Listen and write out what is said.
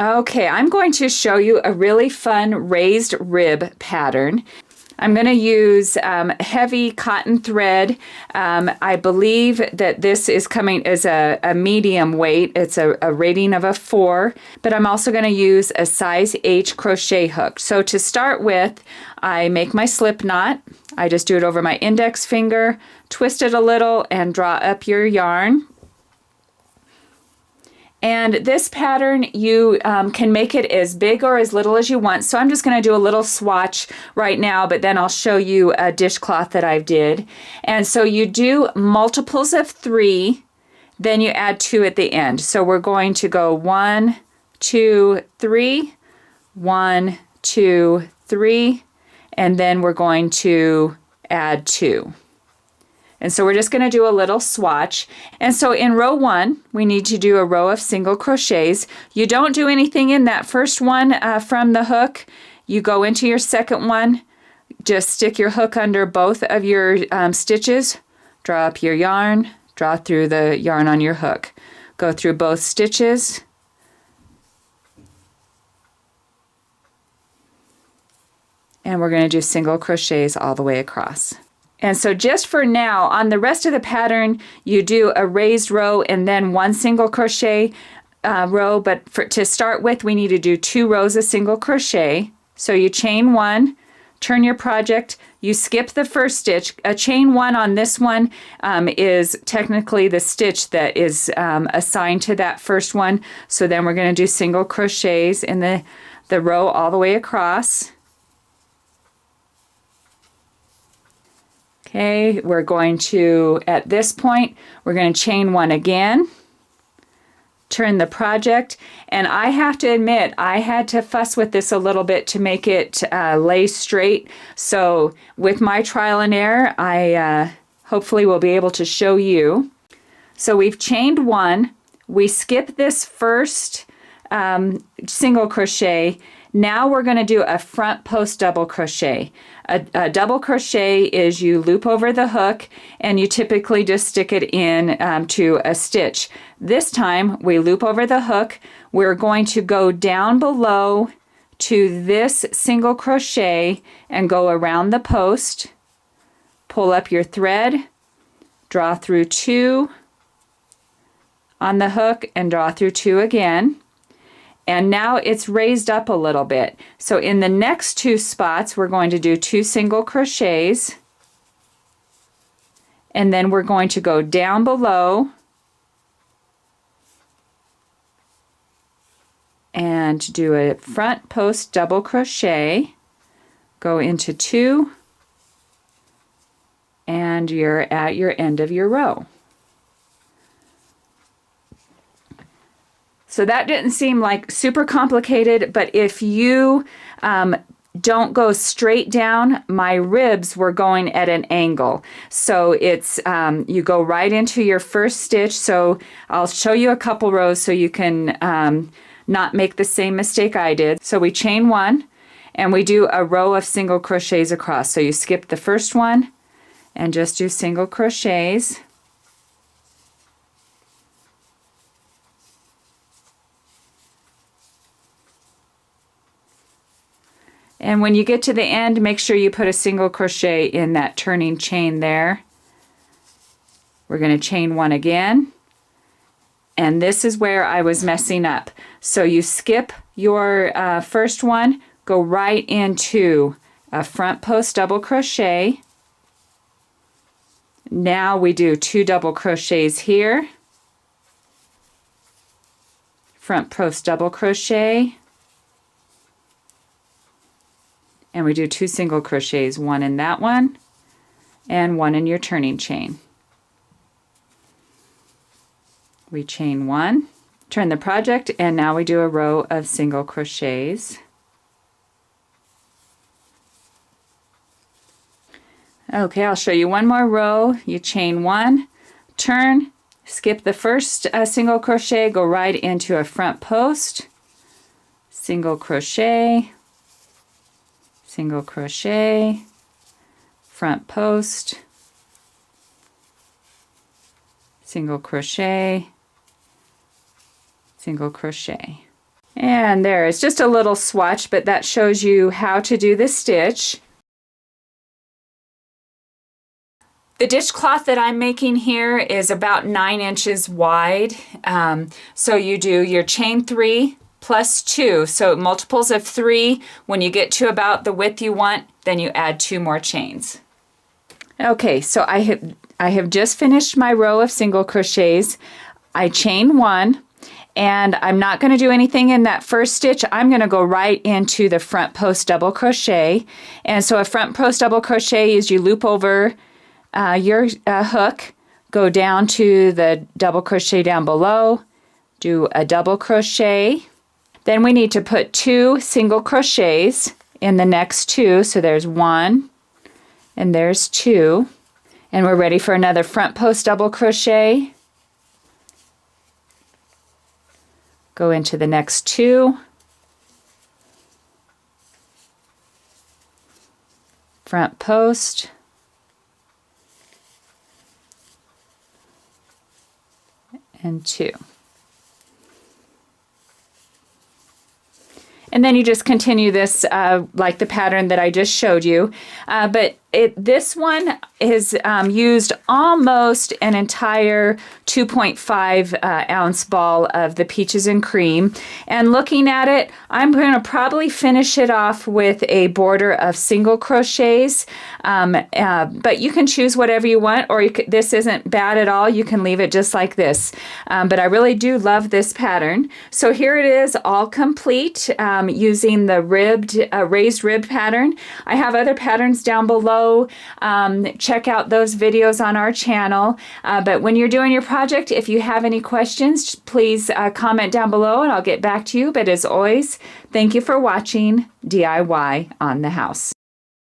Okay, I'm going to show you a really fun raised rib pattern. I'm going to use heavy cotton thread. I believe that this is coming as a medium weight. It's a rating of a 4, but I'm also going to use a size H crochet hook. So to start with, I make my slip knot. I just do it over my index finger, twist it a little, and draw up your yarn. And this pattern, you can make it as big or as little as you want. So I'm just going to do a little swatch right now, but then I'll show you a dishcloth that I did. And so you do multiples of 3, then you add 2 at the end. So we're going to go 1, 2, 3, 1, 2, 3, and then we're going to add 2. And so we're just going to do a little swatch. And so in row 1, we need to do a row of single crochets. You don't do anything in that first one from the hook. You go into your second one, just stick your hook under both of your stitches, draw up your yarn, draw through the yarn on your hook. Go through both stitches. And we're going to do single crochets all the way across. And so just for now, on the rest of the pattern, you do a raised row and then 1 single crochet row. But to start with, we need to do 2 rows of single crochet. So you chain 1, turn your project, you skip the first stitch. A chain 1 on this one is technically the stitch that is assigned to that first one. So then we're going to do single crochets in the row all the way across. Okay, we're going to, at this point, we're going to chain 1 again, turn the project, and I have to admit, I had to fuss with this a little bit to make it lay straight. So with my trial and error, I hopefully will be able to show you. So we've chained 1, we skip this first single crochet. Now we're going to do a front post double crochet. A double crochet is you loop over the hook and you typically just stick it in to a stitch. This time we loop over the hook. We're going to go down below to this single crochet and go around the post. Pull up your thread, draw through 2 on the hook and draw through 2 again. And now it's raised up a little bit. So in the next 2 spots, we're going to do 2 single crochets. And then we're going to go down below and do a front post double crochet. Go into 2, and you're at your end of your row. So that didn't seem like super complicated, but if you don't go straight down, my ribs were going at an angle. So it's you go right into your first stitch. So I'll show you a couple rows so you can not make the same mistake I did. So we chain 1 and we do a row of single crochets across. So you skip the first one and just do single crochets. And when you get to the end, make sure you put a single crochet in that turning chain there. We're going to chain 1 again. And this is where I was messing up. So you skip your first one, go right into a front post double crochet. Now we do 2 double crochets here. Front post double crochet. And we do 2 single crochets, 1 in that one and 1 in your turning chain. We chain 1, turn the project, and now we do a row of single crochets. Okay, I'll show you one more row. You chain 1, turn, skip the first single crochet, go right into a front post, single crochet, single crochet, front post, single crochet, single crochet. And there, it's just a little swatch, but that shows you how to do the stitch. The dishcloth that I'm making here is about 9 inches wide. So you do your chain 3 plus 2, so multiples of 3. When you get to about the width you want, then you add 2 more chains. Okay, so I have just finished my row of single crochets. I chain 1, and I'm not going to do anything in that first stitch. I'm going to go right into the front post double crochet. And so a front post double crochet is you loop over your hook, go down to the double crochet down below, do a double crochet. Then we need to put 2 single crochets in the next 2. So there's 1 and there's 2. And we're ready for another front post double crochet. Go into the next 2. Front post. And 2. And then you just continue this like the pattern that I just showed you. But this one is used almost an entire 2.5 ounce ball of the peaches and cream. And looking at it, I'm going to probably finish it off with a border of single crochets. But you can choose whatever you want, or this isn't bad at all. You can leave it just like this. But I really do love this pattern. So here it is, all complete, using the raised rib pattern. I have other patterns down below. Check out those videos on our channel. But when you're doing your project, if you have any questions, please comment down below and I'll get back to you. But as always, thank you for watching DIY on the House.